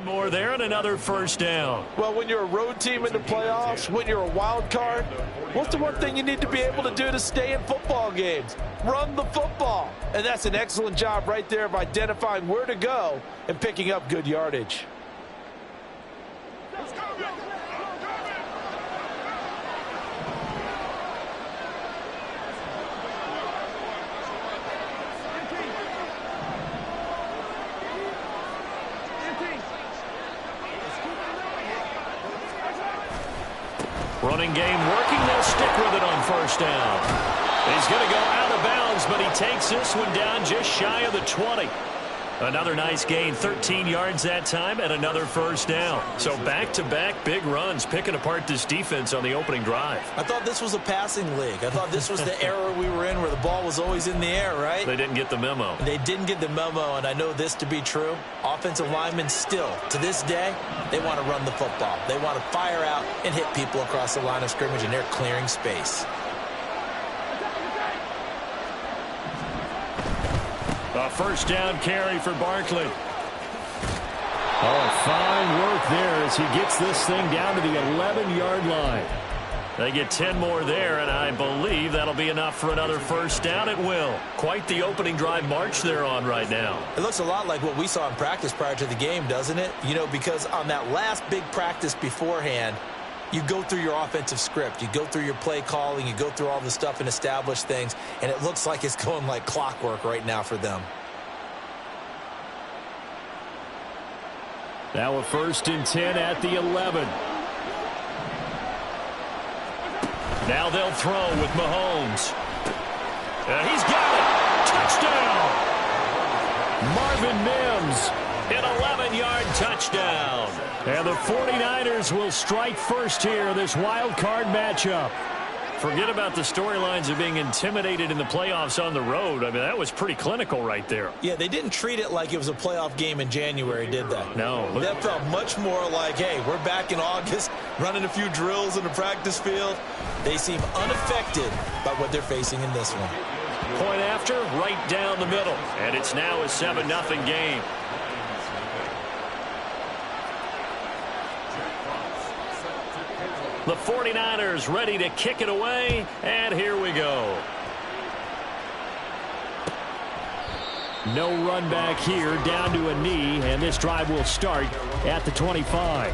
More there and another first down. Well, when you're a road team in the playoffs, when you're a wild card, what's the one thing you need to be able to do to stay in football games? Run the football. And that's an excellent job right there of identifying where to go and picking up good yardage. Running game working. They'll stick with it on first down. He's going to go out of bounds, but he takes this one down just shy of the 20. Another nice gain, 13 yards that time, and another first down. So back-to-back big runs, picking apart this defense on the opening drive. I thought this was a passing league. I thought this was the era we were in where the ball was always in the air, right? They didn't get the memo. They didn't get the memo, and I know this to be true. Offensive linemen still, to this day, they want to run the football. They want to fire out and hit people across the line of scrimmage, and they're clearing space. A first down carry for Barkley. Oh, fine work there as he gets this thing down to the 11-yard line. They get 10 more there, and I believe that'll be enough for another first down. It will. Quite the opening drive march they're on right now. It looks a lot like what we saw in practice prior to the game, doesn't it? You know, because on that last big practice beforehand, you go through your offensive script. You go through your play calling. You go through all the stuff and establish things. And it looks like it's going like clockwork right now for them. Now a 1st and 10 at the 11. Now they'll throw with Mahomes. He's got it. Touchdown. Marvin Mims. An 11-yard touchdown. And the 49ers will strike first here in this wild card matchup. Forget about the storylines of being intimidated in the playoffs on the road. I mean, that was pretty clinical right there. Yeah, they didn't treat it like it was a playoff game in January, did they? No. That felt much more like, hey, we're back in August, running a few drills in the practice field. They seem unaffected by what they're facing in this one. Point after, right down the middle. And it's now a 7-0 game. The 49ers ready to kick it away, and here we go. No run back here, down to a knee, and this drive will start at the 25.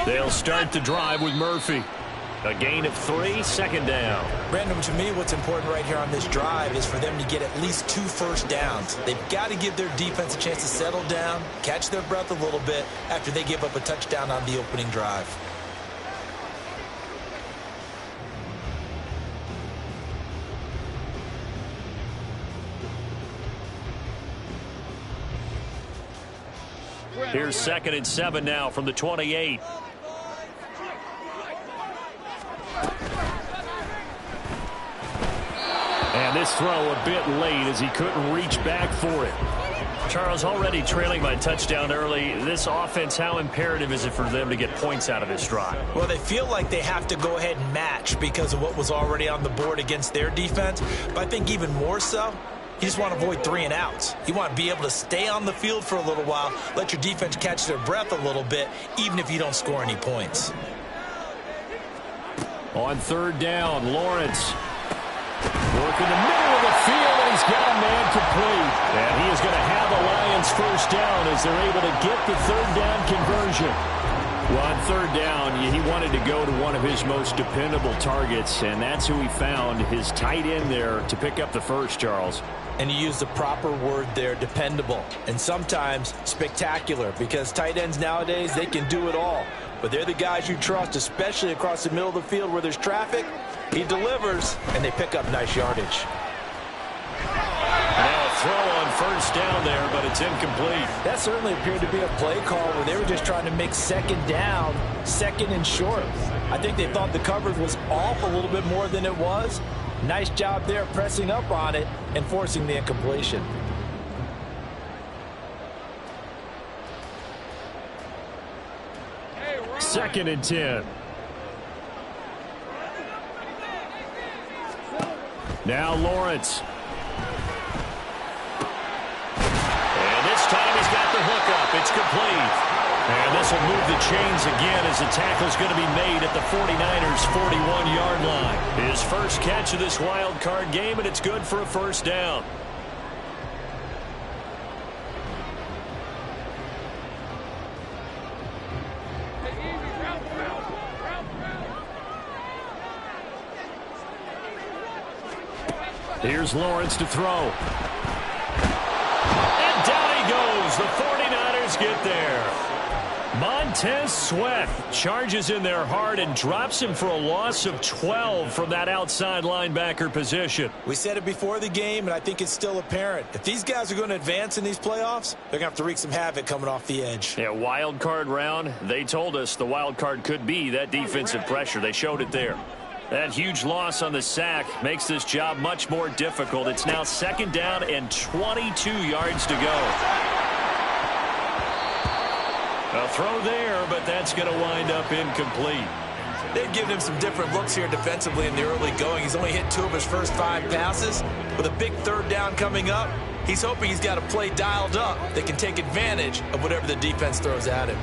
They'll start the drive with Murphy. A gain of 3, 2nd down. Brandon, to me, what's important right here on this drive is for them to get at least 2 first downs. They've got to give their defense a chance to settle down, catch their breath a little bit after they give up a touchdown on the opening drive. Here's 2nd and 7 now from the 28. And this throw a bit late as he couldn't reach back for it. Charles, already trailing by touchdown early. This offense, how imperative is it for them to get points out of this drive? Well, they feel like they have to go ahead and match because of what was already on the board against their defense. But I think even more so, you just want to avoid 3 and outs. You want to be able to stay on the field for a little while, let your defense catch their breath a little bit, even if you don't score any points. On 3rd down, Lawrence. Work in the middle of the field, and he's got a man complete. And he is going to have the Lions first down as they're able to get the 3rd down conversion. Well, on 3rd down, he wanted to go to one of his most dependable targets, and that's who he found, his tight end there, to pick up the first, Charles. And you use the proper word there, dependable. And sometimes spectacular, because tight ends nowadays, they can do it all. But they're the guys you trust, especially across the middle of the field where there's traffic. He delivers, and they pick up nice yardage. Now a throw on first down there, but it's incomplete. That certainly appeared to be a play call where they were just trying to make second down, second and short. I think they thought the coverage was off a little bit more than it was. Nice job there pressing up on it and forcing the incompletion. Second and 10. Now Lawrence. And this time he's got the hook up. It's complete. And this will move the chains again as the tackle's going to be made at the 49ers' 41-yard line. His first catch of this wild card game, and it's good for a first down. Here's Lawrence to throw. And down he goes. The 49ers get there. Montez Sweat charges in there hard and drops him for a loss of 12 from that outside linebacker position. We said it before the game, and I think it's still apparent. If these guys are going to advance in these playoffs, they're going to have to wreak some havoc coming off the edge. Yeah, wild card round. They told us the wild card could be that defensive pressure. They showed it there. That huge loss on the sack makes this job much more difficult. It's now second down and 22 yards to go. A throw there, but that's going to wind up incomplete. They've given him some different looks here defensively in the early going. He's only hit 2 of his first 5 passes. With a big third down coming up, he's hoping he's got a play dialed up that can take advantage of whatever the defense throws at him.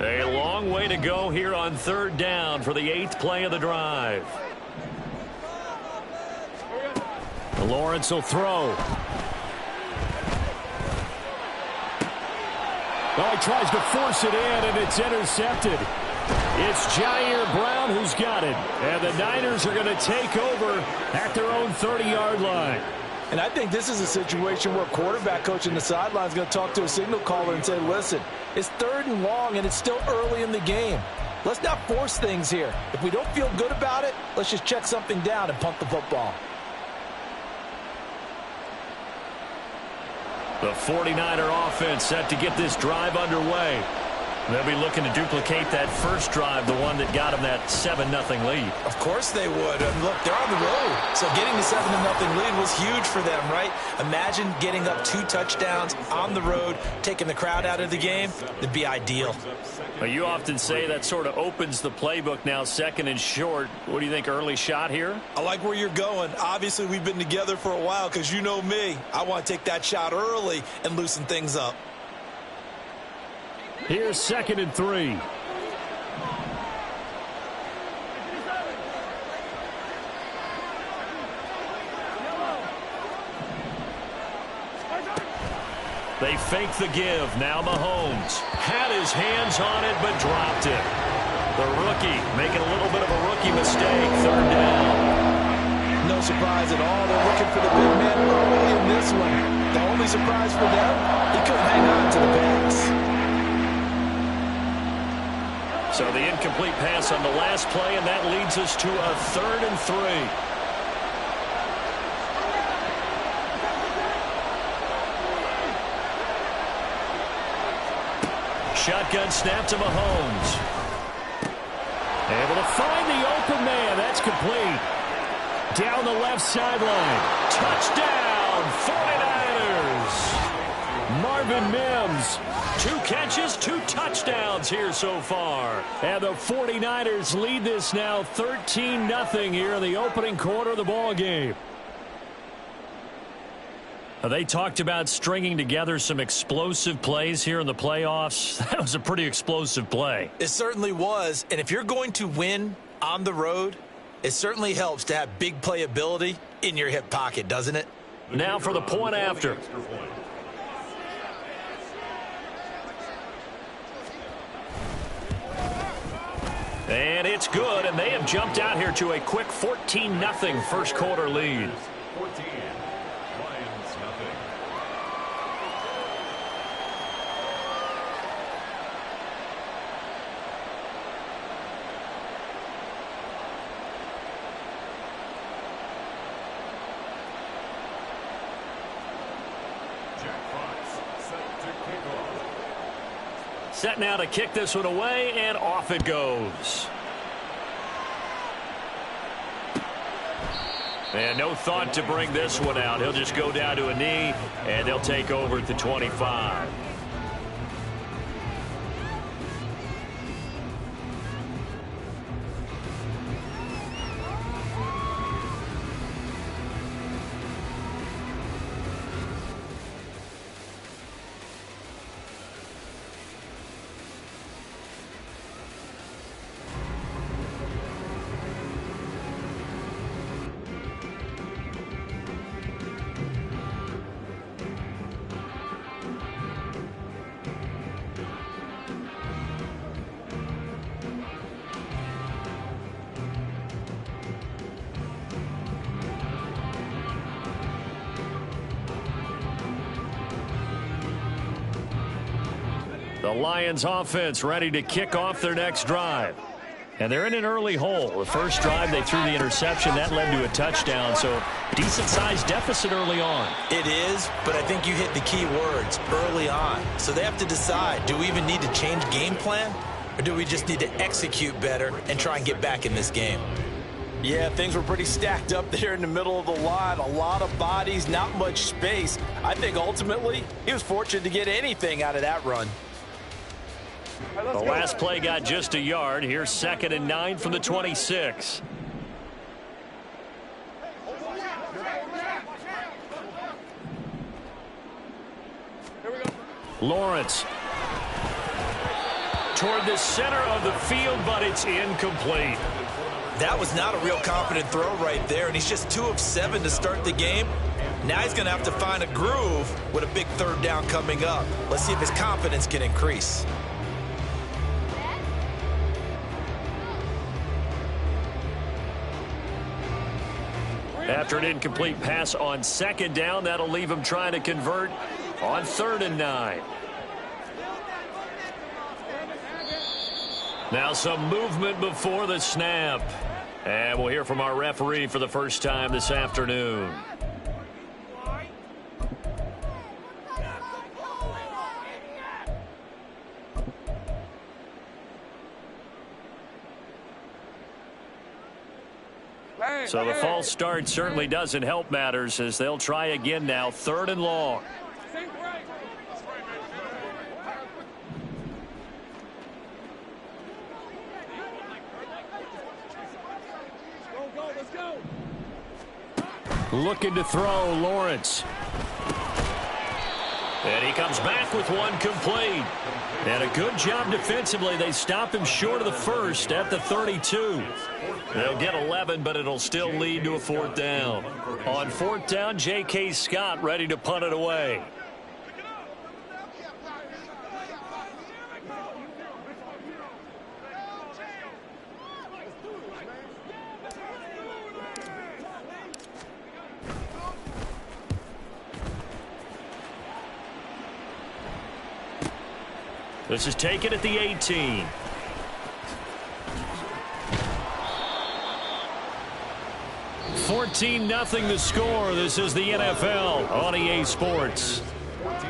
A long way to go here on third down for the 8th play of the drive. Lawrence will throw. Well, he tries to force it in, and it's intercepted. It's Jair Brown who's got it. And the Niners are going to take over at their own 30-yard line. And I think this is a situation where quarterback coach in the sideline is going to talk to a signal caller and say, listen, it's 3rd and long, and it's still early in the game. Let's not force things here. If we don't feel good about it, let's just check something down and punt the football. The 49er offense set to get this drive underway. They'll be looking to duplicate that first drive, the one that got them that 7-0 lead. Of course they would. And look, they're on the road. So getting the 7-0 lead was huge for them, right? Imagine getting up 2 touchdowns on the road, taking the crowd out of the game. It'd be ideal. Well, you often say that sort of opens the playbook now, 2nd and short. What do you think, early shot here? I like where you're going. Obviously, we've been together for a while because you know me. I want to take that shot early and loosen things up. Here's 2nd and 3. They fake the give. Now Mahomes had his hands on it but dropped it. The rookie making a little bit of a rookie mistake. 3rd down. No surprise at all. They're looking for the big man early in this one. The only surprise for them, he couldn't hang on to the pass. So the incomplete pass on the last play, and that leads us to a 3rd and 3. Shotgun snap to Mahomes. Able to find the open man. That's complete. Down the left sideline. Touchdown, 49ers. Marvin Mims. 2 catches, 2 touchdowns here so far. And the 49ers lead this now 13-0 here in the opening quarter of the ball game. They talked about stringing together some explosive plays here in the playoffs. That was a pretty explosive play. It certainly was. And if you're going to win on the road, it certainly helps to have big playability in your hip pocket, doesn't it? Now for the point after. And it's good, and they have jumped out here to a quick 14-0 first quarter lead. 14, Lions nothing. set now to kick this one away, and off it goes. And no thought to bring this one out. He'll just go down to a knee, and they'll take over at the 25. The Lions offense ready to kick off their next drive. And they're in an early hole. The first drive, they threw the interception. That led to a touchdown, so decent-sized deficit early on. It is, but I think you hit the key words, early on. So they have to decide, do we even need to change game plan, or do we just need to execute better and try and get back in this game? Yeah, things were pretty stacked up there in the middle of the line. A lot of bodies, not much space. I think ultimately he was fortunate to get anything out of that run. The last play got just a yard. Here's 2nd and 9 from the 26. Lawrence toward the center of the field, but it's incomplete. That was not a real confident throw right there, and he's just 2 of 7 to start the game. Now he's going to have to find a groove with a big 3rd down coming up. Let's see if his confidence can increase. After an incomplete pass on 2nd down, that'll leave him trying to convert on 3rd and 9. Now some movement before the snap. And we'll hear from our referee for the first time this afternoon. So the false start certainly doesn't help matters as they'll try again now, 3rd and long. Looking to throw, Lawrence. And he comes back with one complete. And a good job defensively. They stop him short of the first at the 32. They'll get 11, but it'll still lead to a 4th down. On 4th down, J.K. Scott ready to punt it away. This is taken at the 18. $14-0 the score. This is the NFL on EA Sports. 14.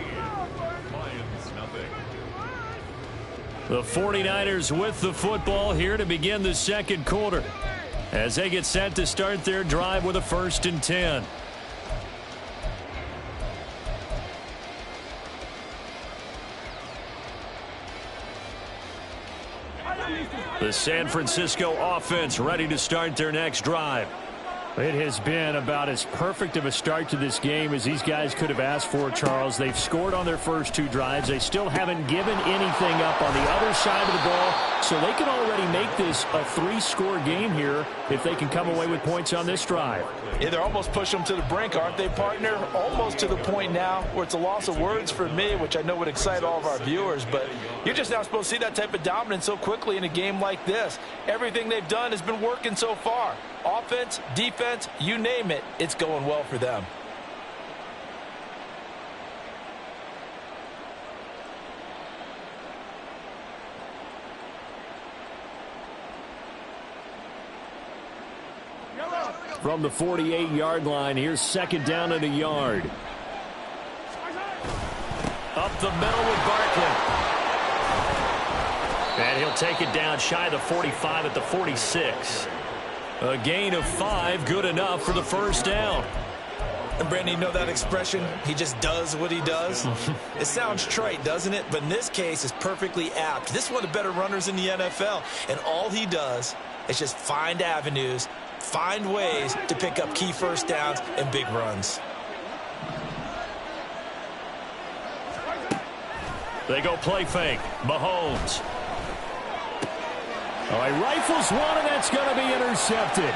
Lions, nothing. The 49ers with the football here to begin the 2nd quarter as they get set to start their drive with a 1st and 10. The San Francisco offense ready to start their next drive. It has been about as perfect of a start to this game as these guys could have asked for, Charles. They've scored on their first 2 drives. They still haven't given anything up on the other side of the ball, so they can already make this a 3-score game here if they can come away with points on this drive. Yeah, they're almost pushing them to the brink, aren't they, partner? Almost to the point now where it's a loss of words for me, which I know would excite all of our viewers, but you're just not supposed to see that type of dominance so quickly in a game like this. Everything they've done has been working so far. Offense, defense, you name it, it's going well for them. From the 48-yard line, here's 2nd down and a yard. Up the middle with Barkley. take it down shy of the 45 at the 46. A gain of 5, good enough for the first down. And Brandon, you know that expression, he just does what he does? It sounds trite, doesn't it? But in this case, it's perfectly apt. This is one of the better runners in the NFL, and all he does is just find avenues, find ways to pick up key first downs and big runs. They go play fake. Mahomes. All right, rifles one, and that's going to be intercepted.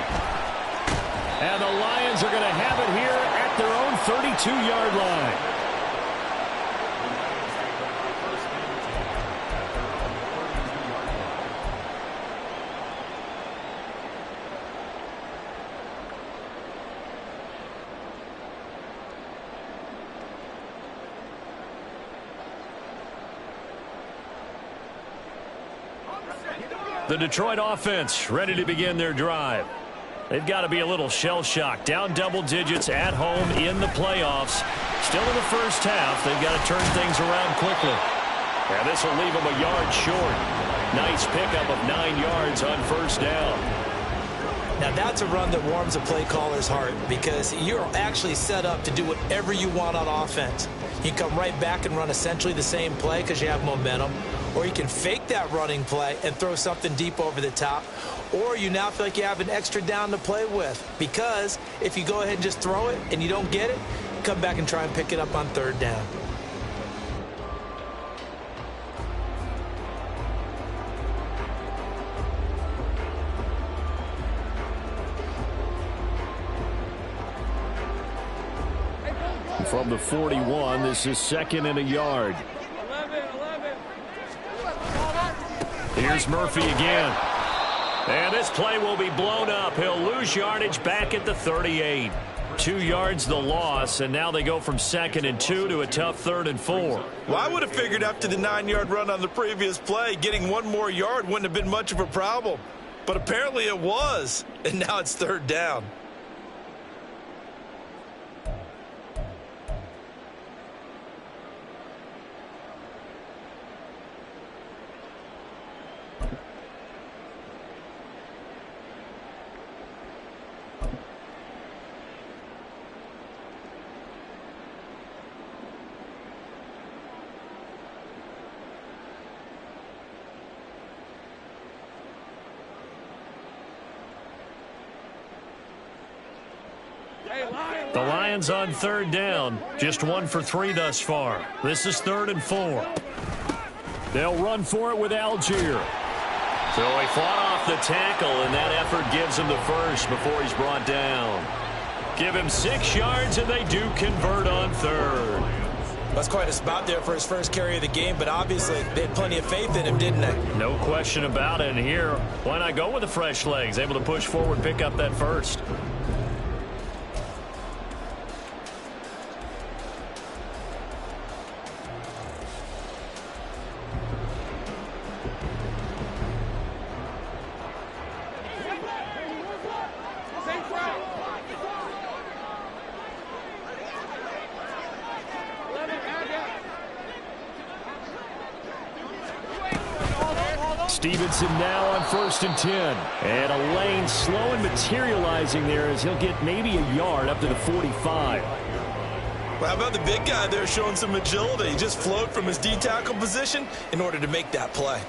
And the Lions are going to have it here at their own 32-yard line. The Detroit offense ready to begin their drive. They've got to be a little shell-shocked. Down double digits at home in the playoffs. Still in the first half. They've got to turn things around quickly. And this will leave them a yard short. Nice pickup of 9 yards on first down. Now that's a run that warms a play caller's heart because you're actually set up to do whatever you want on offense. You can come right back and run essentially the same play because you have momentum. Or you can fake that running play and throw something deep over the top. Or you now feel like you have an extra down to play with. Because if you go ahead and just throw it and you don't get it, come back and try and pick it up on third down. From the 41, this is 2nd and a yard. Here's Murphy again. And this play will be blown up. He'll lose yardage back at the 38. 2 yards the loss, and now they go from 2nd and 2 to a tough 3rd and 4. Well, I would have figured after the 9-yard run on the previous play, getting 1 more yard wouldn't have been much of a problem. But apparently it was, and now it's 3rd down. The Lions on 3rd down. Just 1 for 3 thus far. This is 3rd and 4. They'll run for it with Algier. So he fought off the tackle, and that effort gives him the first before he's brought down. Give him 6 yards, and they do convert on 3rd. That's quite a spot there for his first carry of the game, but obviously they had plenty of faith in him, didn't they? No question about it. And here, why not go with the fresh legs? Able to push forward, pick up that first. Stevenson now on 1st and 10. And a lane slow and materializing there as he'll get maybe a yard up to the 45. Well, how about the big guy there showing some agility? He just flowed from his D-tackle position in order to make that play.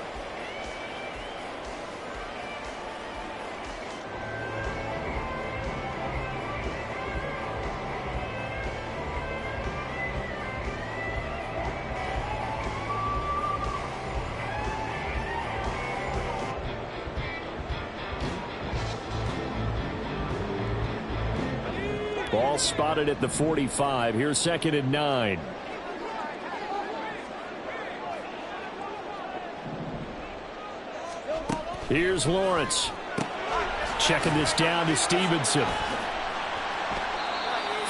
Ball spotted at the 45. Here's 2nd and 9. Here's Lawrence. Checking this down to Stevenson.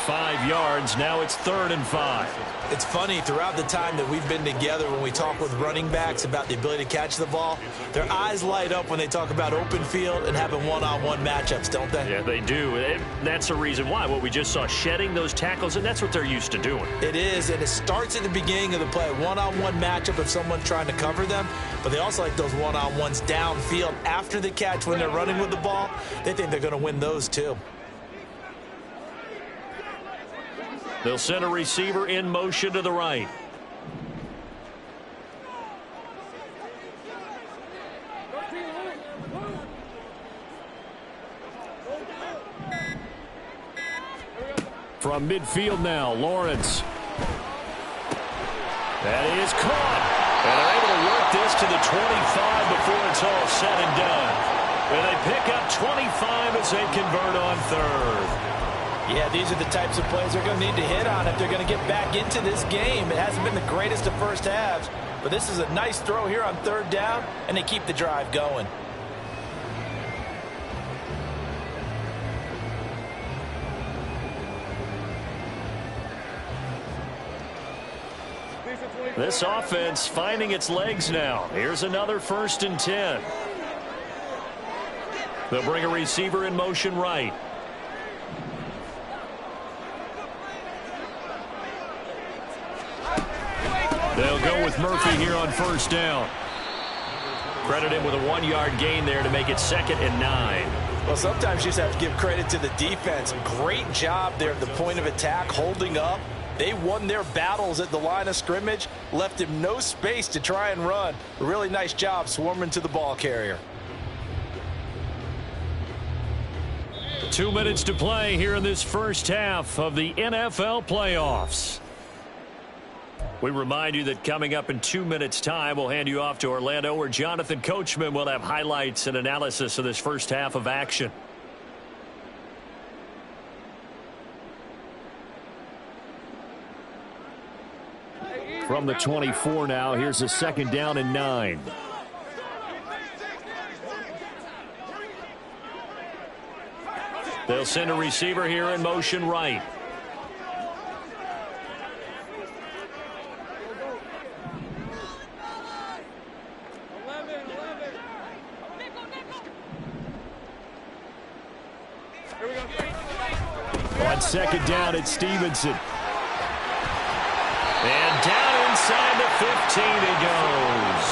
5 yards. Now it's 3rd and 5. It's funny, throughout the time that we've been together, when we talk with running backs about the ability to catch the ball, their eyes light up when they talk about open field and having one-on-one matchups, don't they? Yeah, they do. And that's the reason why. What we just saw, shedding those tackles, and that's what they're used to doing. It is, and it starts at the beginning of the play. One-on-one matchup if someone's trying to cover them. but they also like those one-on-ones downfield after the catch when they're running with the ball. They think they're going to win those too. They'll send a receiver in motion to the right. From midfield now, Lawrence. That is caught. And they're able to work this to the 25 before it's all said and done. And they pick up 25 as they convert on third. Yeah, these are the types of plays they're going to need to hit on if they're going to get back into this game. It hasn't been the greatest of first halves, but this is a nice throw here on third down, and they keep the drive going. This offense finding its legs now. Here's another 1st and 10. They'll bring a receiver in motion right. They'll go with Murphy here on 1st down. Credit him with a 1-yard gain there to make it 2nd and 9. Well, sometimes you just have to give credit to the defense. Great job there at the point of attack, holding up. They won their battles at the line of scrimmage, left him no space to try and run. A really nice job swarming to the ball carrier. 2 minutes to play here in this first half of the NFL playoffs. We remind you that coming up in 2 minutes' time, we'll hand you off to Orlando, where Jonathan Coachman will have highlights and analysis of this first half of action. From the 24 now, here's a 2nd down and 9. They'll send a receiver here in motion right. On 2nd down, it's Stevenson. And down inside the 15 it goes.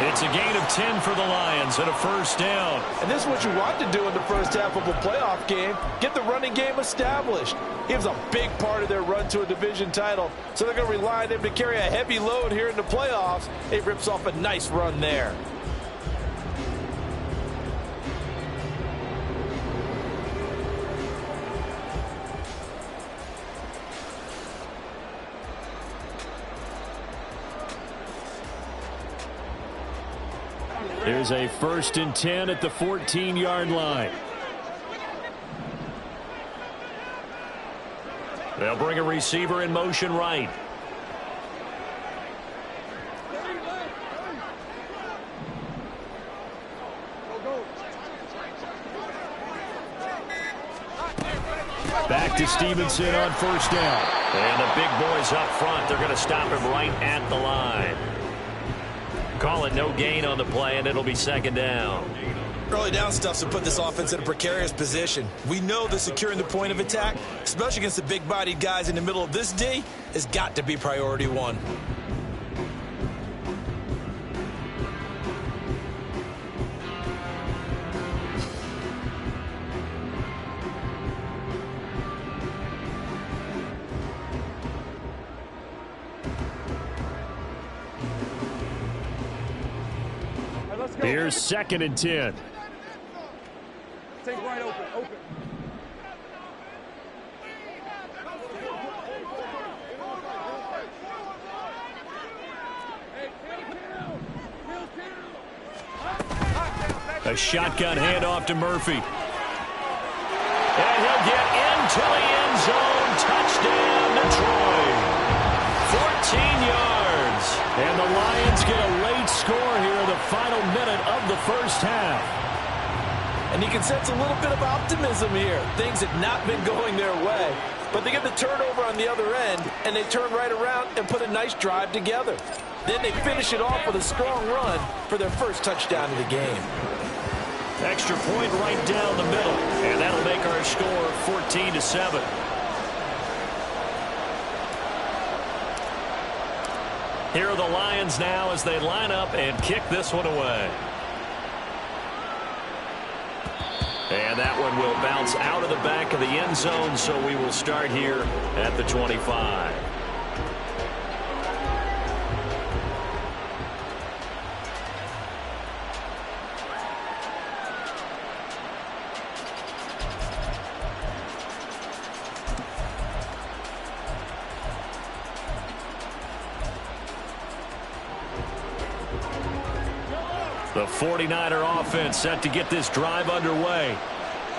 It's a gain of 10 for the Lions and a 1st down. And this is what you want to do in the first half of a playoff game. Get the running game established. He was a big part of their run to a division title. So they're going to rely on him to carry a heavy load here in the playoffs. It rips off a nice run there. There's a 1st and 10 at the 14-yard line. They'll bring a receiver in motion right. Back to Stevenson on 1st down. And the big boys up front, they're going to stop him right at the line. Call it no gain on the play, and it'll be 2nd down. Early down stuff to put this offense in a precarious position. We know that securing the point of attack, especially against the big-bodied guys in the middle of this D, has got to be priority one. Here's 2nd and 10. Take right open. A shotgun handoff to Murphy. And he'll get into the end zone. Touchdown, Detroit. 14 yards. And the Lions get a late score here in the final minute of the first half. And you can sense a little bit of optimism here. Things have not been going their way. But they get the turnover on the other end, and they turn right around and put a nice drive together. Then they finish it off with a strong run for their first touchdown of the game. Extra point right down the middle. And that'll make our score 14-7. Here are the Lions now as they line up and kick this one away. And that one will bounce out of the back of the end zone, so we will start here at the 25. The 49er offense set to get this drive underway.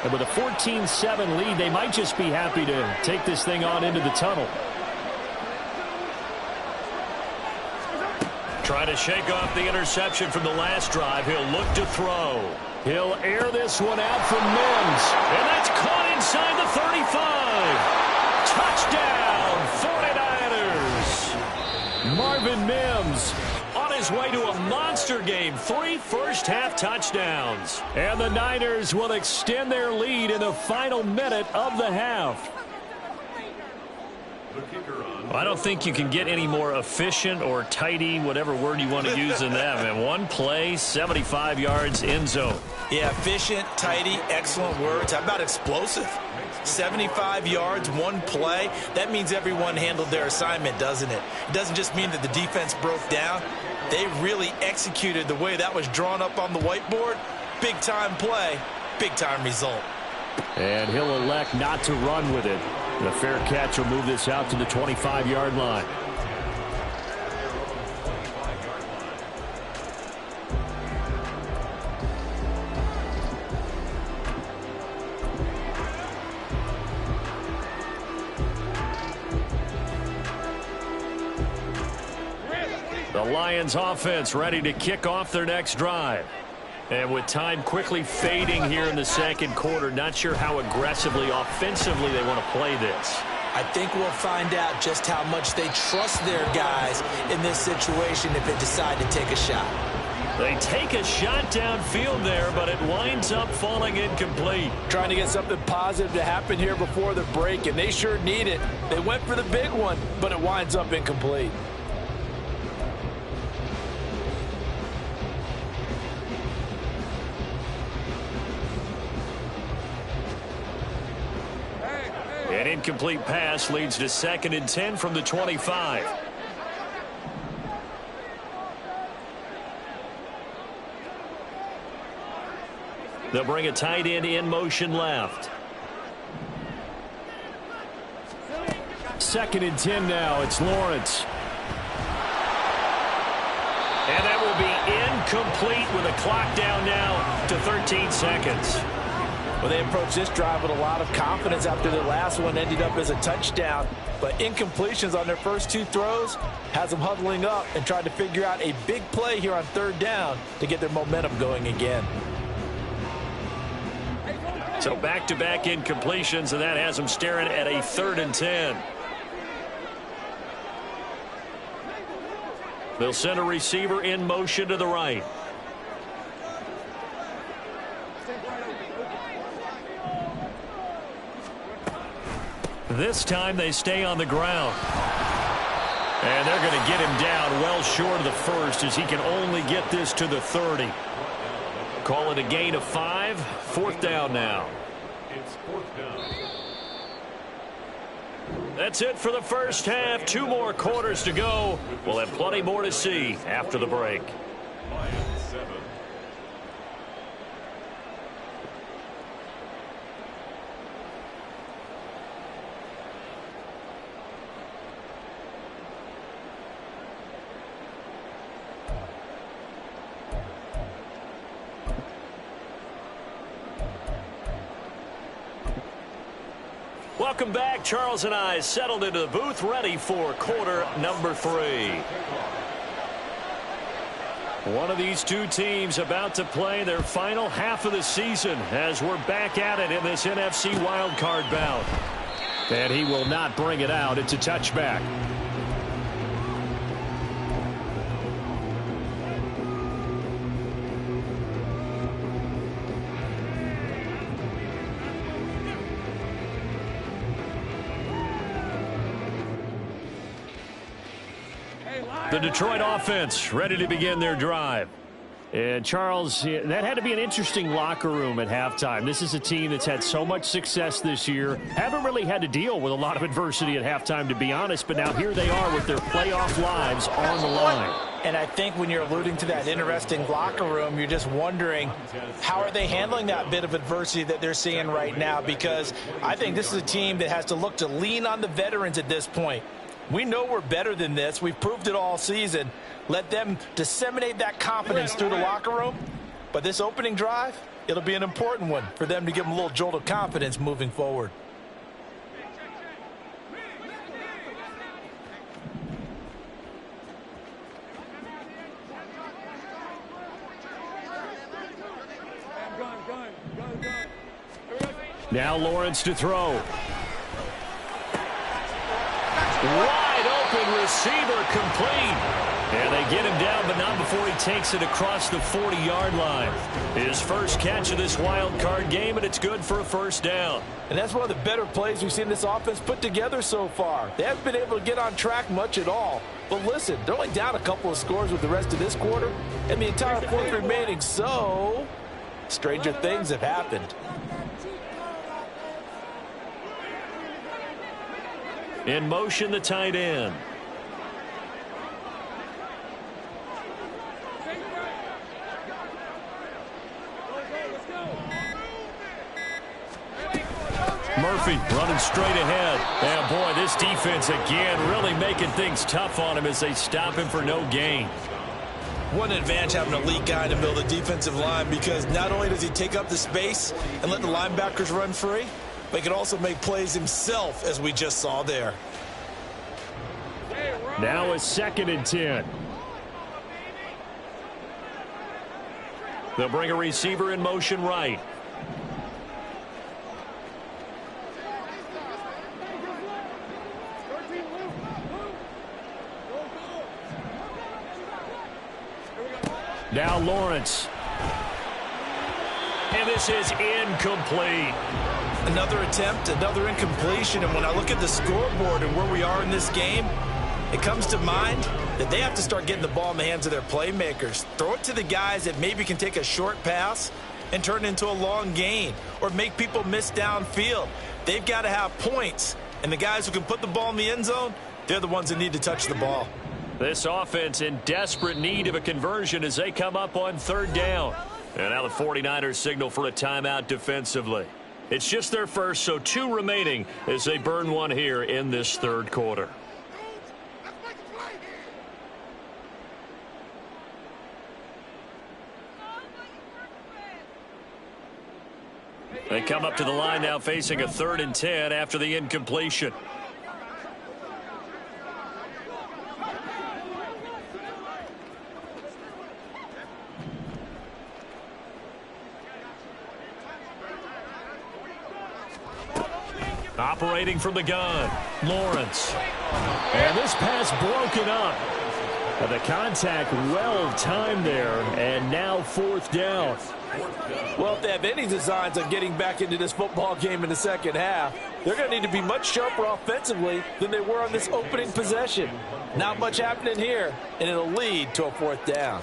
And with a 14-7 lead, they might just be happy to take this thing on into the tunnel. Trying to shake off the interception from the last drive. He'll look to throw. He'll air this one out for Mims. And that's caught inside the 35. Touchdown, 49ers. Marvin Mims on his way to a monster game. 3 first-half touchdowns. And the Niners will extend their lead in the final minute of the half. I don't think you can get any more efficient or tidy, whatever word you want to use in that. And one play, 75 yards, end zone. Yeah, efficient, tidy, excellent words. How about explosive? 75 yards, one play. That means everyone handled their assignment, doesn't it? It doesn't just mean that the defense broke down. They really executed the way that was drawn up on the whiteboard. Big-time play, big-time result. And he'll elect not to run with it. The fair catch will move this out to the 25-yard line. The Lions offense ready to kick off their next drive. And with time quickly fading here in the second quarter, not sure how aggressively, offensively they want to play this. I think we'll find out just how much they trust their guys in this situation if they decide to take a shot. They take a shot downfield there, but it winds up falling incomplete. Trying to get something positive to happen here before the break, and they sure need it. They went for the big one, but it winds up incomplete. An incomplete pass leads to 2nd and 10 from the 25. They'll bring a tight end in motion left. 2nd and 10 now. It's Lawrence. And that will be incomplete with a clock down now to 13 seconds. Well, they approached this drive with a lot of confidence after their last one ended up as a touchdown. But incompletions on their first 2 throws has them huddling up and trying to figure out a big play here on 3rd down to get their momentum going again. So back-to-back incompletions, and that has them staring at a 3rd and 10. They'll send a receiver in motion to the right. This time they stay on the ground. And they're going to get him down well short of the first as he can only get this to the 30. Call it a gain of 5. 4th down now. It's 4th down. That's it for the first half. 2 more quarters to go. We'll have plenty more to see after the break. Lions 7. Welcome back. Charles and I settled into the booth ready for quarter number 3. One of these 2 teams about to play their final half of the season as we're back at it in this NFC wildcard bout. And he will not bring it out. It's a touchback. The Detroit offense ready to begin their drive. And, Charles, that had to be an interesting locker room at halftime. This is a team that's had so much success this year. Haven't really had to deal with a lot of adversity at halftime, to be honest. But now here they are with their playoff lives on the line. And I think when you're alluding to that interesting locker room, you're just wondering how are they handling that bit of adversity that they're seeing right now? Because I think this is a team that has to look to lean on the veterans at this point. We know we're better than this. We've proved it all season. Let them disseminate that confidence through the locker room. But this opening drive, it'll be an important one for them to give them a little jolt of confidence moving forward. Now Lawrence to throw. Wide open receiver, complete. And they get him down, but not before he takes it across the 40-yard line. His first catch of this wild card game, and it's good for a first down. And that's one of the better plays we've seen this offense put together so far. They haven't been able to get on track much at all. But listen, they're only down a couple of scores with the rest of this quarter, and the entire fourth remaining. So, stranger things have happened. In motion, the tight end. Murphy running straight ahead. And boy, this defense again really making things tough on him as they stop him for no gain. What an advantage having an elite guy in the middle of the defensive line, because not only does he take up the space and let the linebackers run free, but he can also make plays himself, as we just saw there. Now a 2nd and 10. They'll bring a receiver in motion right. Now Lawrence. And this is incomplete. Another attempt, another incompletion, and when I look at the scoreboard and where we are in this game, it comes to mind that they have to start getting the ball in the hands of their playmakers. Throw it to the guys that maybe can take a short pass and turn it into a long gain or make people miss downfield. They've got to have points, and the guys who can put the ball in the end zone, they're the ones that need to touch the ball. This offense in desperate need of a conversion as they come up on 3rd down. And now the 49ers signal for a timeout defensively. It's just their first, so 2 remaining as they burn one here in this 3rd quarter. They come up to the line now facing a 3rd and 10 after the incompletion. Operating from the gun, Lawrence. And this pass broken up. And the contact well timed there, and now 4th down. Well, if they have any designs on getting back into this football game in the second half, they're going to need to be much sharper offensively than they were on this opening possession. Not much happening here, and it'll lead to a 4th down.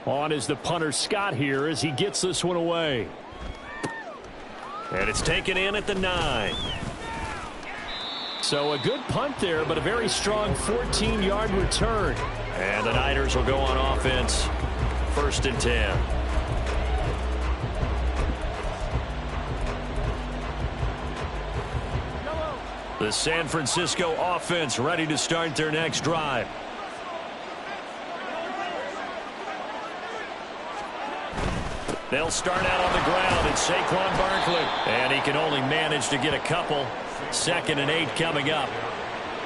On is the punter Scott here as he gets this one away. And it's taken in at the 9. So a good punt there, but a very strong 14-yard return. And the Niners will go on offense. 1st and 10. The San Francisco offense ready to start their next drive. They'll start out on the ground. It's Saquon Barkley. And he can only manage to get a couple. 2nd and 8 coming up.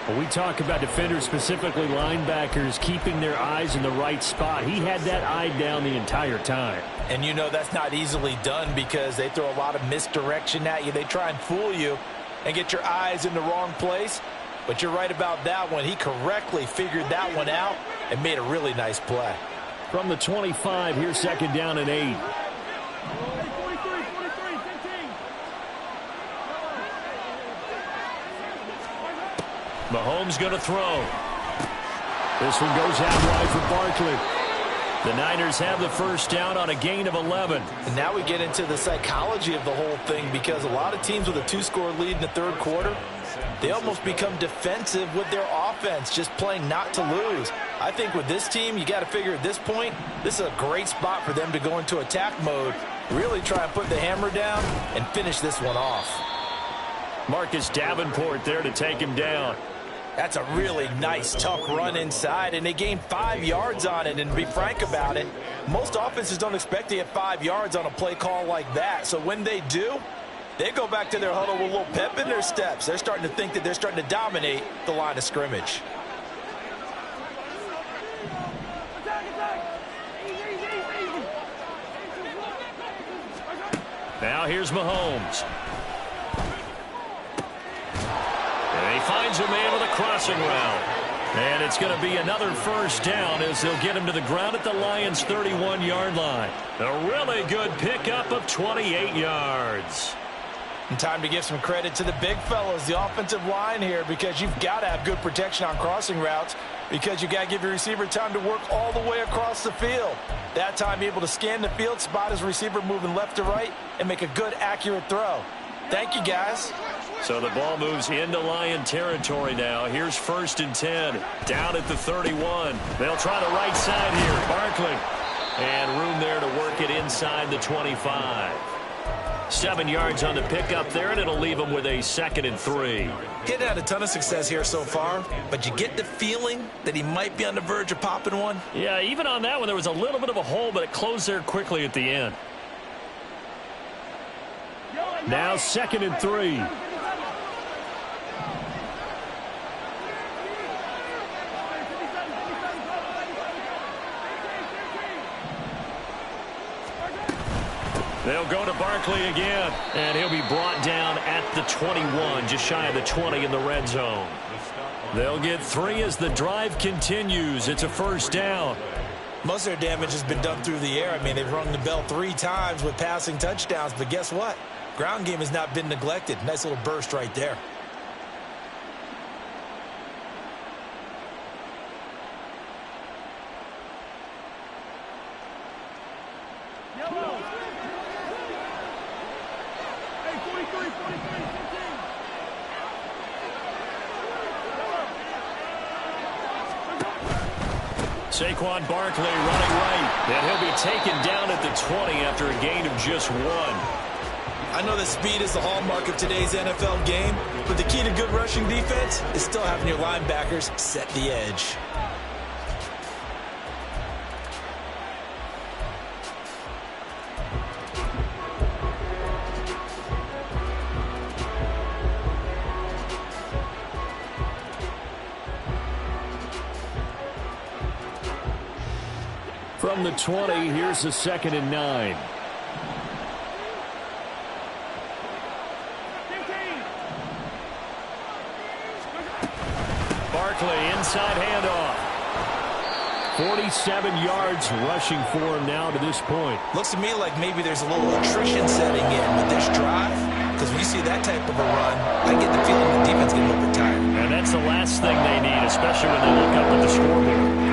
When we talk about defenders, specifically linebackers, keeping their eyes in the right spot. He had that eye down the entire time. And you know that's not easily done because they throw a lot of misdirection at you. They try and fool you and get your eyes in the wrong place. But you're right about that one. He correctly figured that one out and made a really nice play. From the 25, here's 2nd down and 8. Mahomes going to throw. This one goes out wide for Barkley. The Niners have the first down on a gain of 11. And now we get into the psychology of the whole thing, because a lot of teams with a 2-score lead in the third quarter, they almost become defensive with their offense, just playing not to lose. I think with this team, you got to figure at this point, this is a great spot for them to go into attack mode, really try and put the hammer down and finish this one off. Marcus Davenport there to take him down. That's a really nice, tough run inside, and they gained 5 yards on it. And to be frank about it, most offenses don't expect to get 5 yards on a play call like that. So when they do, they go back to their huddle with a little pep in their steps. They're starting to think that they're starting to dominate the line of scrimmage. Now here's Mahomes. And he finds a man with a crossing route. And it's going to be another first down as they'll get him to the ground at the Lions' 31-yard line. A really good pickup of 28 yards. And time to give some credit to the big fellas, the offensive line here, because you've got to have good protection on crossing routes, because you got to give your receiver time to work all the way across the field. That time able to scan the field, spot his receiver moving left to right, and make a good, accurate throw. Thank you, guys. So the ball moves into Lion territory now. Here's 1st and 10. Down at the 31. They'll try the right side here. Barkley. And room there to work it inside the 25. 7 yards on the pickup there, and it'll leave them with a 2nd and 3. He hadn't had a ton of success here so far, but you get the feeling that he might be on the verge of popping one. Yeah, even on that one, there was a little bit of a hole, but it closed there quickly at the end. Now 2nd and 3. They'll go to Barkley again, and he'll be brought down at the 21, just shy of the 20 in the red zone. They'll get 3 as the drive continues. It's a first down. Most of their damage has been done through the air. I mean, they've rung the bell 3 times with passing touchdowns, but guess what? Ground game has not been neglected. Nice little burst right there. Saquon Barkley running right, and he'll be taken down at the 20 after a gain of just 1. I know that speed is the hallmark of today's NFL game, but the key to good rushing defense is still having your linebackers set the edge. From the 20, here's the 2nd and 9. Barkley inside handoff. 47 yards rushing for him now to this point. Looks to me like maybe there's a little attrition setting in with this drive, because when you see that type of a run, I get the feeling the defense getting a little bit tired. And that's the last thing they need, especially when they look up at the scoreboard.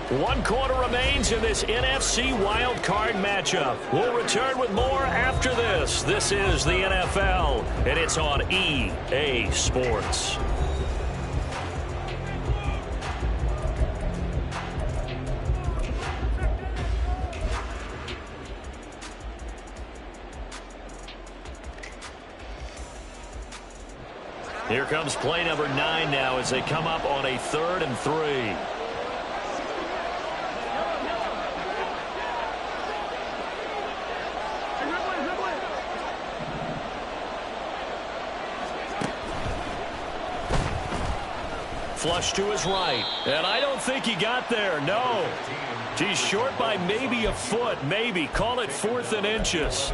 One quarter remains in this NFC Wild Card matchup. We'll return with more after this. This is the NFL, and it's on EA Sports. Here comes play number 9 now as they come up on a 3rd and 3. flush to his right. And I don't think he got there, no. He's short by maybe a foot, maybe. Call it 4th and inches.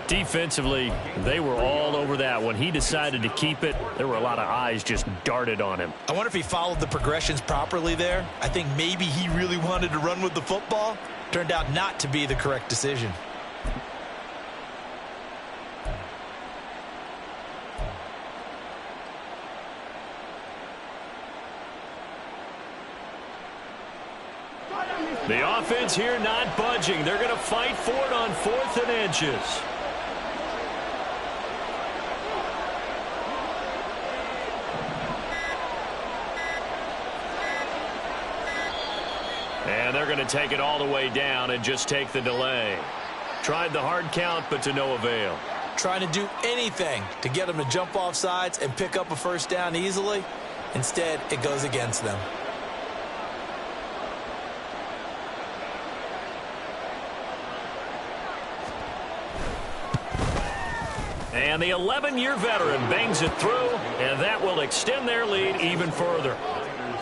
Defensively, they were all over that. When he decided to keep it, there were a lot of eyes just darted on him. I wonder if he followed the progressions properly there. I think maybe he really wanted to run with the football. Turned out not to be the correct decision. The offense here not budging. They're going to fight for it on 4th and inches. And they're going to take it all the way down and just take the delay. Tried the hard count, but to no avail. Trying to do anything to get them to jump off sides and pick up a first down easily. Instead, it goes against them. And the 11-year veteran bangs it through, and that will extend their lead even further.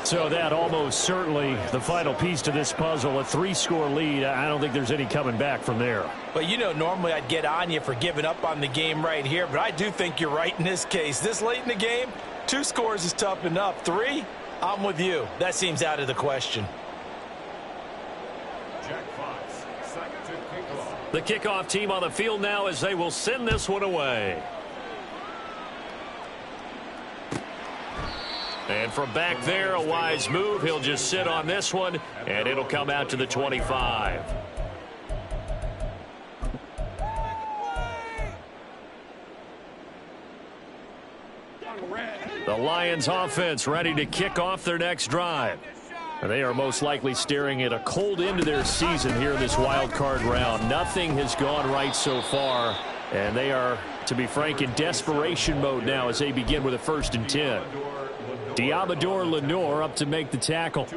So that almost certainly the final piece to this puzzle, a 3-score lead. I don't think there's any coming back from there. Well, you know, normally I'd get on you for giving up on the game right here, but I do think you're right in this case. This late in the game, 2 scores is tough enough. 3, I'm with you. That seems out of the question. Jack Fox, set to kickoff. The kickoff team on the field now as they will send this one away. And from back there, a wise move. He'll just sit on this one, and it'll come out to the 25. The Lions offense ready to kick off their next drive. They are most likely staring at a cold end to their season here in this wild card round. Nothing has gone right so far, and they are, to be frank, in desperation mode now as they begin with a 1st and 10. Diabador Lenoir up to make the tackle.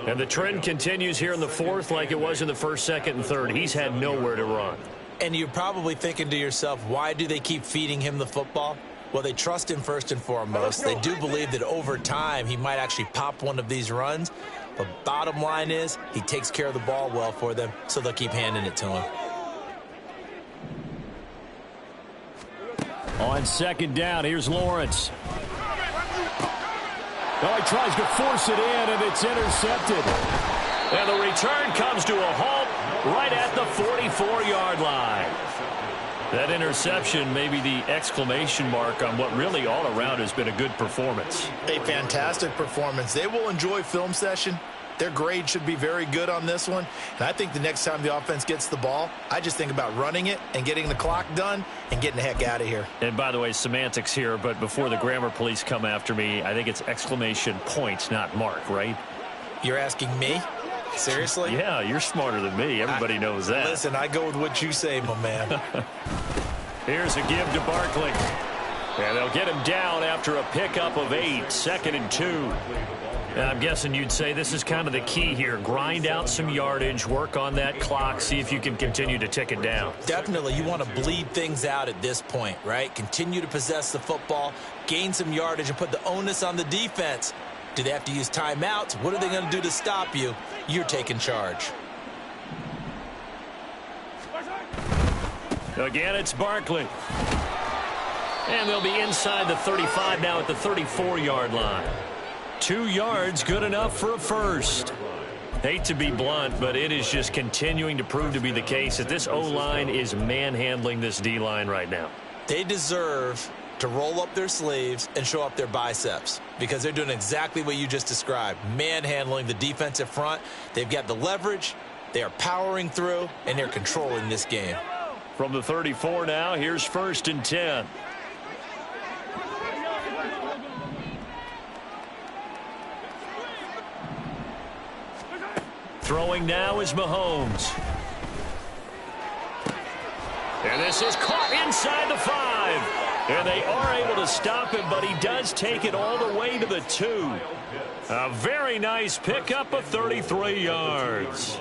And the trend continues here in the 4th like it was in the 1st, 2nd, and 3rd. He's had nowhere to run. And you're probably thinking to yourself, why do they keep feeding him the football? Well, they trust him first and foremost. They do believe that over time he might actually pop one of these runs. But bottom line is he takes care of the ball well for them, so they'll keep handing it to him. On 2nd down, here's Lawrence. Oh, he tries to force it in, and it's intercepted. And the return comes to a halt right at the 44-yard line. That interception may be the exclamation mark on what really all around has been a good performance. A fantastic performance. They will enjoy film session. Their grade should be very good on this one. And I think the next time the offense gets the ball, I just think about running it and getting the clock done and getting the heck out of here. And by the way, semantics here, but before the grammar police come after me, I think it's exclamation point, not mark, right? You're asking me? Seriously? Yeah, you're smarter than me. Everybody knows that. Listen, I go with what you say, my man. Here's a give to Barkley. And they'll get him down after a pickup of 8, 2nd and 2. And I'm guessing you'd say this is kind of the key here. Grind out some yardage, work on that clock, see if you can continue to tick it down. Definitely. You want to bleed things out at this point, right? Continue to possess the football, gain some yardage, and put the onus on the defense. Do they have to use timeouts? What are they going to do to stop you? You're taking charge. Again, it's Barkley. And they'll be inside the 35 now at the 34-yard line. 2 yards, good enough for a first. Hate to be blunt, but it is just continuing to prove to be the case that this O-line is manhandling this D-line right now. They deserve to roll up their sleeves and show up their biceps because they're doing exactly what you just described, manhandling the defensive front. They've got the leverage, they are powering through, and they're controlling this game. From the 34 now, here's 1st and 10. Throwing now is Mahomes. And this is caught inside the 5. And they are able to stop him, but he does take it all the way to the 2. A very nice pickup of 33 yards.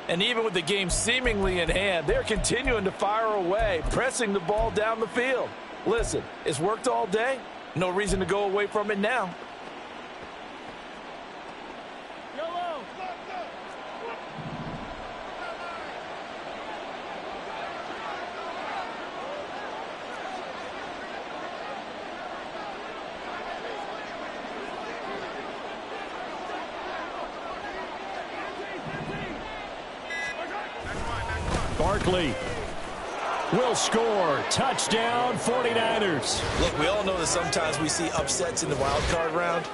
And even with the game seemingly in hand, they're continuing to fire away, pressing the ball down the field. Listen, it's worked all day. No reason to go away from it now. Barkley will score. Touchdown, 49ers. Look, we all know that sometimes we see upsets in the wild card round,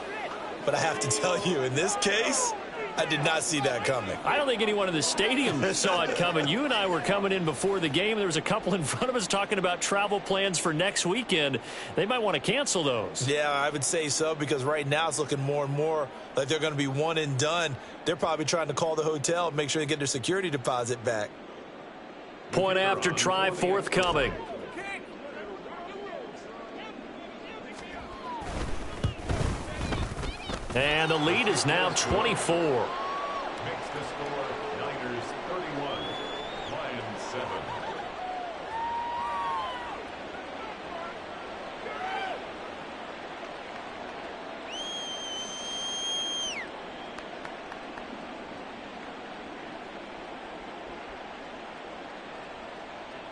but I have to tell you, in this case, I did not see that coming. I don't think anyone in the stadium saw it coming. You and I were coming in before the game. There was a couple in front of us talking about travel plans for next weekend. They might want to cancel those. Yeah, I would say so, because right now it's looking more and more like they're going to be one and done. They're probably trying to call the hotel and make sure they get their security deposit back. Point after try forthcoming. And the lead is now 24. Makes the score Niners 31, Lions 7.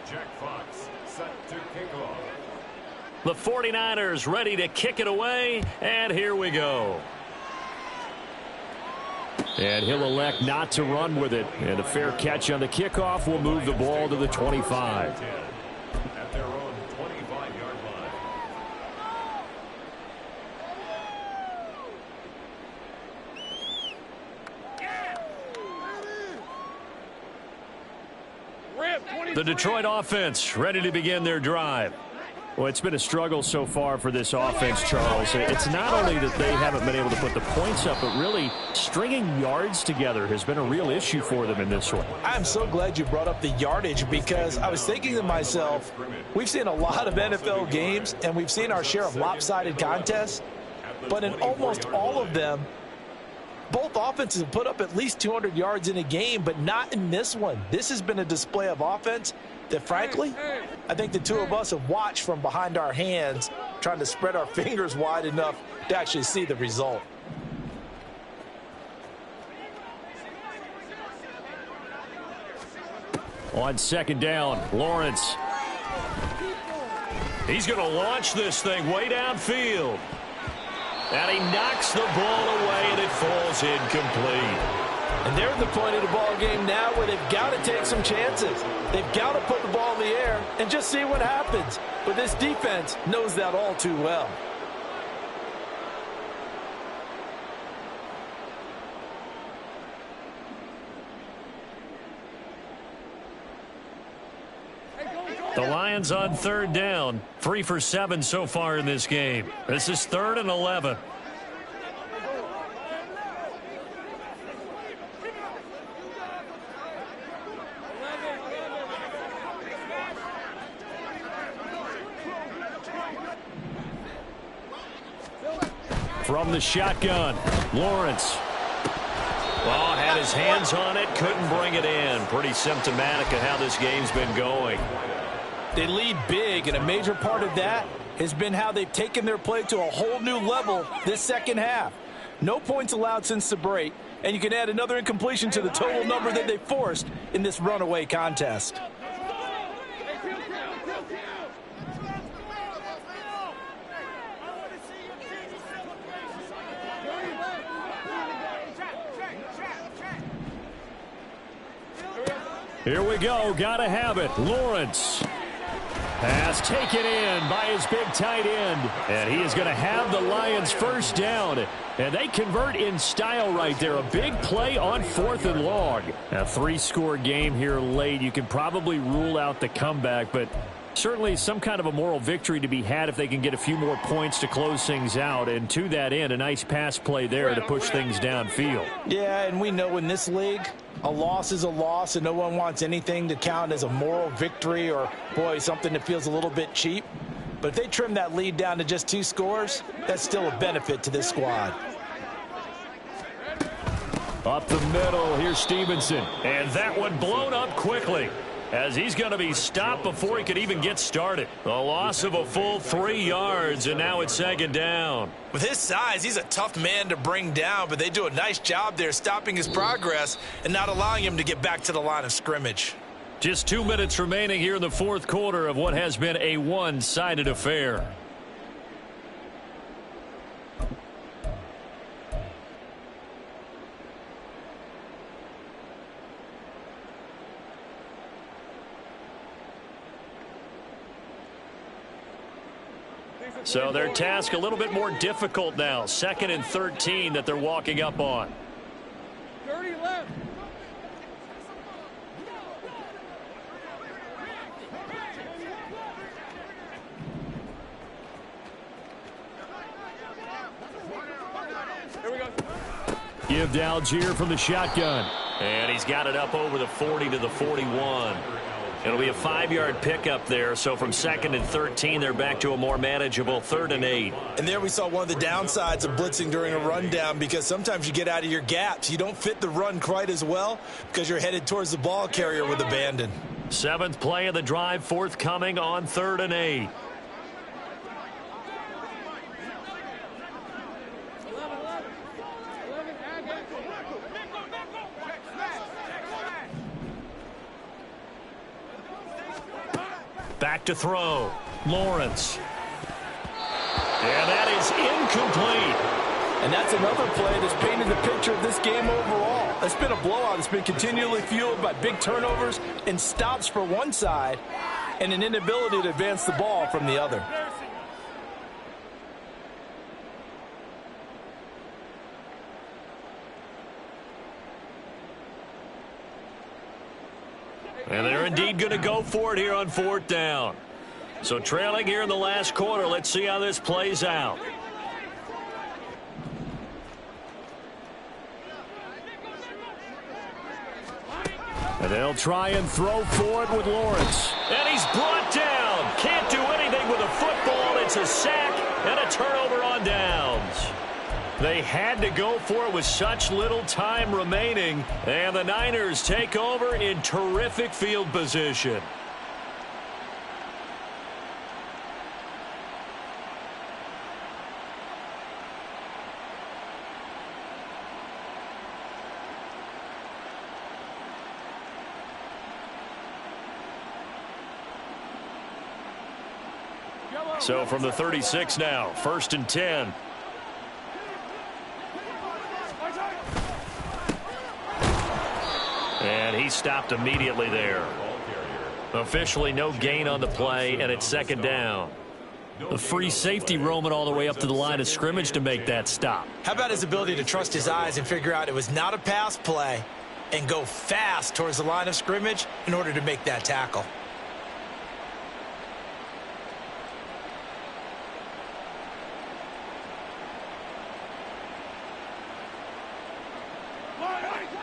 Jack Fox set to kick off. The 49ers ready to kick it away, and here we go. And he'll elect not to run with it. And a fair catch on the kickoff will move the ball to the 25. At their own 25-yard line. The Detroit offense ready to begin their drive. Well, it's been a struggle so far for this offense, Charles. It's not only that they haven't been able to put the points up, but really stringing yards together has been a real issue for them in this one. I'm so glad you brought up the yardage, because I was thinking to myself, we've seen a lot of NFL games, and we've seen our share of lopsided contests, but in almost all of them, both offenses have put up at least 200 yards in a game, but not in this one. This has been a display of offense that, frankly, I think the two of us have watched from behind our hands, trying to spread our fingers wide enough to actually see the result. On second down, Lawrence. He's going to launch this thing way downfield. And he knocks the ball away, and it falls incomplete. And they're at the point of the ball game now where they've got to take some chances. They've got to put the ball in the air and just see what happens. But this defense knows that all too well. The Lions on third down, 3 for 7 so far in this game. This is 3rd and 11. From the shotgun, Lawrence. Well, had his hands on it, couldn't bring it in. Pretty symptomatic of how this game's been going. They lead big, and a major part of that has been how they've taken their play to a whole new level this second half. No points allowed since the break, and you can add another incompletion to the total number that they forced in this runaway contest. Here we go. Got to have it. Lawrence. Pass taken in by his big tight end. And he is going to have the Lions first down. And they convert in style right there. A big play on 4th and long. A 3-score game here late. You can probably rule out the comeback, but certainly some kind of a moral victory to be had if they can get a few more points to close things out. And to that end, a nice pass play there to push things downfield. Yeah, and we know in this league, a loss is a loss, and no one wants anything to count as a moral victory or, boy, something that feels a little bit cheap. But if they trim that lead down to just 2 scores, that's still a benefit to this squad. Up the middle, here's Stevenson. And that one blown up quickly, as he's going to be stopped before he could even get started. A loss of a full 3 yards, and now it's 2nd down. With his size, he's a tough man to bring down, but they do a nice job there stopping his progress and not allowing him to get back to the line of scrimmage. Just 2 minutes remaining here in the 4th quarter of what has been a one-sided affair. So their task a little bit more difficult now. 2nd and 13 that they're walking up on. 30 left. Here we go. Give to Algier from the shotgun. And he's got it up over the 40 to the 41. It'll be a 5-yard pickup there. So from 2nd and 13, they're back to a more manageable 3rd and 8. And there we saw one of the downsides of blitzing during a rundown, because sometimes you get out of your gaps. You don't fit the run quite as well because you're headed towards the ball carrier with abandon. 7th play of the drive forthcoming on 3rd and 8. Back to throw. Lawrence. And that is incomplete. And that's another play that's painted the picture of this game overall. It's been a blowout. It's been continually fueled by big turnovers and stops for one side and an inability to advance the ball from the other. And they're indeed going to go for it here on 4th down. So trailing here in the last quarter. Let's see how this plays out. And they'll try and throw for it with Lawrence. And he's brought down. Can't do anything with a football. It's a sack and a turnover on downs. They had to go for it with such little time remaining. And the Niners take over in terrific field position. So from the 36 now, 1st and 10. And he stopped immediately there. Officially no gain on the play, and it's 2nd down. A free safety roaming all the way up to the line of scrimmage to make that stop. How about his ability to trust his eyes and figure out it was not a pass play and go fast towards the line of scrimmage in order to make that tackle?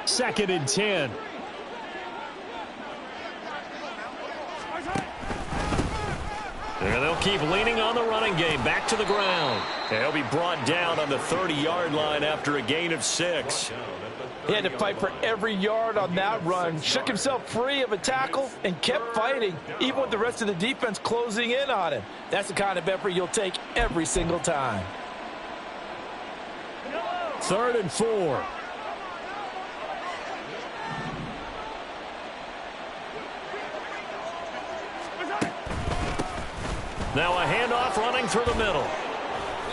Second and 10. And they'll keep leaning on the running game. Back to the ground. And he'll be brought down on the 30-yard line after a gain of 6. He had to fight for every yard on that run. Shook himself free of a tackle and kept fighting, even with the rest of the defense closing in on him. That's the kind of effort you'll take every single time. 3rd and 4. Now a handoff running through the middle.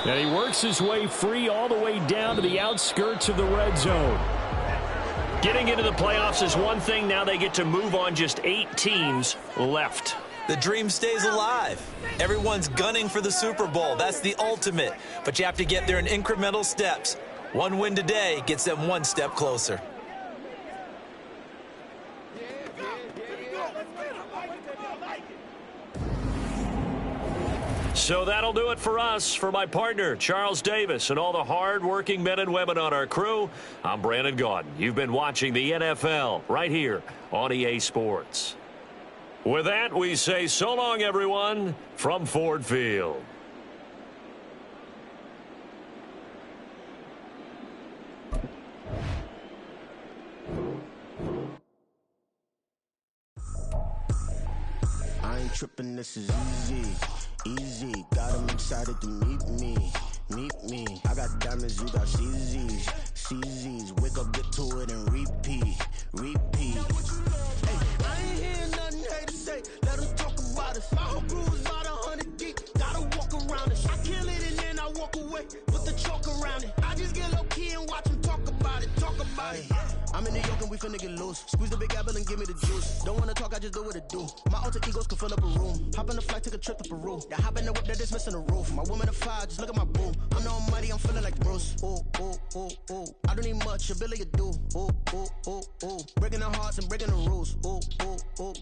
And he works his way free all the way down to the outskirts of the red zone. Getting into the playoffs is one thing. Now they get to move on. Just 8 teams left. The dream stays alive. Everyone's gunning for the Super Bowl. That's the ultimate. But you have to get there in incremental steps. One win today gets them one step closer. So that'll do it for us. For my partner, Charles Davis, and all the hard-working men and women on our crew, I'm Brandon Gaudin. You've been watching the NFL right here on EA Sports. With that, we say so long, everyone, from Ford Field. I ain't tripping, this is easy. Easy, got them excited to meet me. I got diamonds, you got CZs. Wake up, get to it, and repeat. Hey, I ain't hearing nothing haters say. Let them talk about us. My whole crew is about 100 deep. Gotta walk around it. I kill it and then I walk away. Put the chalk around it. I just get low key and watch them talk about it. I'm in New York and we finna get loose. Squeeze the big apple and give me the juice. Don't wanna talk, I just do what it do. My alter egos can fill up a room. Hop on the flight, take a trip to Peru. Yeah, hop in the whip, that is missing the roof. My woman a fire, just look at my boo. I'm the almighty, I'm feeling like Bruce. Ooh, ooh, ooh, ooh. I don't need much, ability to do. Ooh, ooh, ooh, ooh. Breaking the hearts and breaking the rules. Ooh, ooh, ooh.